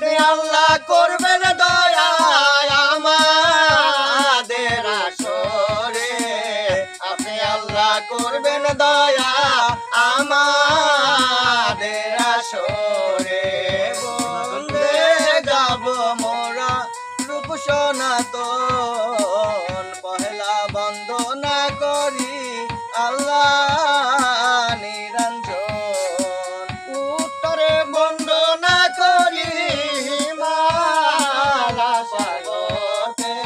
আপনি আল্লাহ করবেন দয়া আমাদের আসরে, আপনি আল্লাহ করবেন দয়া আমাদের আসরে। বন্দে গাব মোরা রূপ সনাতন, পহেলা বন্দনা করি আল্লাহ নিরঞ্জন। উত্তরে বন্দনা করি মালা সাগরে,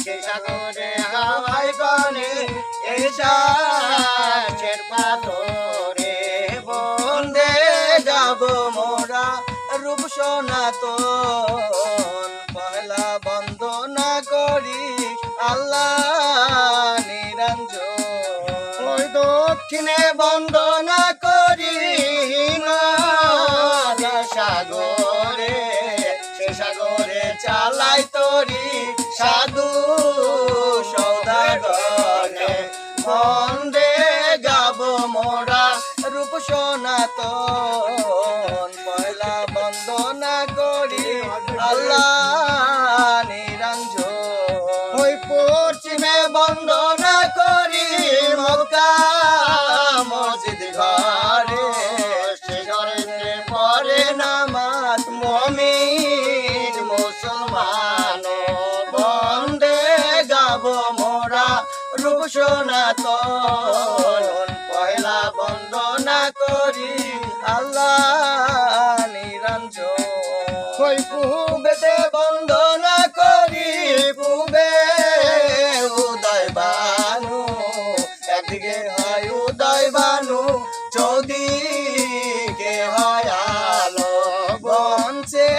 সে সাগরে হাওয়াই বনে এসাচের পাথরে। বন্দে যাব মোরা রূপ সনাতন, পহেলা বন্দনা করি আল্লাহ নিরঞ্জন। ওই দক্ষিণে বন্দনা করি মালা সাগরে, সে সাগরে চালাই তরি সাধু সৌদাগরে। বন্দে গাব মোরা রূপ সনাতন, পয়লা বন্দনা করি আল্লাহ নিরঞ্জন। ওই পশ্চিমে বন্দনা করি মক্কা মসজিদ ঘরে, সে ঘরে পরে নামাজ মুমিন মুসলমান। বন্দে গাব মোরা রূপ সনাতন, পয়লা বন্দনা করি আল্লাহ নিরঞ্জন। ওই পূবেতে বন্দনা করি পূবে উদয় বানু, একদিকে হয় উদয় বানু চৌদিকে হয় আলো। বঞ্চে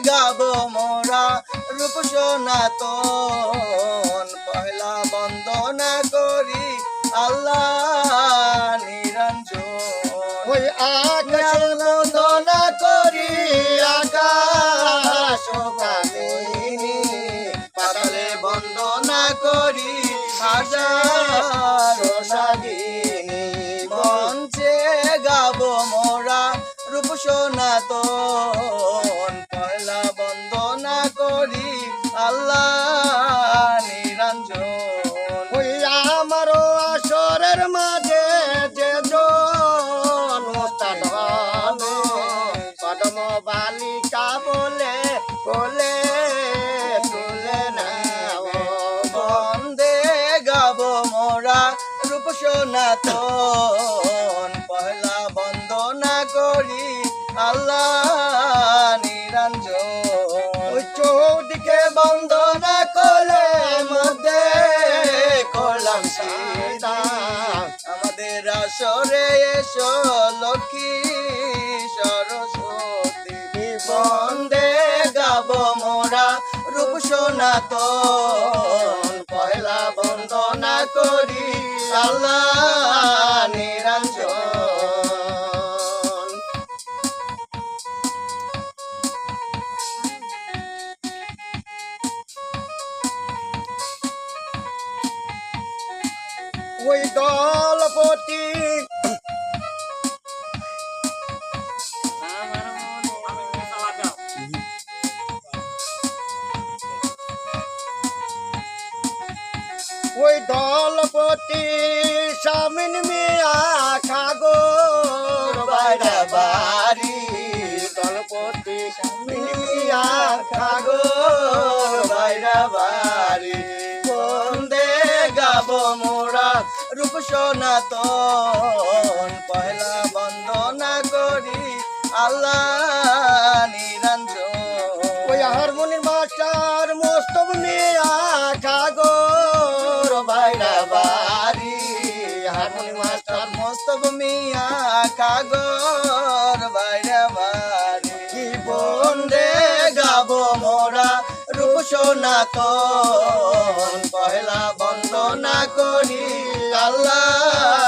গাব মোরা রূপ সনাতন, পয়লা বন্দনা করি আল্লাহ নিরঞ্জন। ওই আকাশ বন্দনা করি আকাশ কামিনী, পাতালে বন্দনা করি হাজার সাগিনী। বঞ্চে গাব মোরা রূপ সনাতন, পয়লা বন্দনা করি আল্লাহ নিরঞ্জন। ওই আমারও আসরের মাঝে যে জন ওস্তাদ হবে, কদম বালিকা বলে বলে তুলে নাও। বন্দে গাব মোরা রূপ সনাতন, পয়লা বন্দনা করি আল্লাহ নিরঞ্জন। ওই চৌদিকে বন্দনা করলে মধ্যে করলাম সীতা, আমাদের আসরে এসো লক্ষ্মী সরস্বতী। বন্দে গাব মোরা রূপ সনাতন, পয়লা বন্দনা করি আল্লাহ নিরঞ্জন। ওই দলপতি ওই দলপতি স্বামীন মিয়া খাগর বাইরা বাড়ি। দলপতি স্বামীন মিয়া খাগর বাইরা বাড়ি। বন্দে গাব মোরা রূপ সনাতন, পয়লা বন্দনা করি আল্লাহ নিরঞ্জন। ওই হারমোনির মাস্টার মোস্তফ মিয়া খাগর বাইরা বাড়ি। হারমোনি মাস্টার মোস্তফ মিয়া খাগর বাইরা বাড়ি। বন্দে গাব মোরা রূপ সনাতন, পয়লা বন্দনা করি আল্লাহ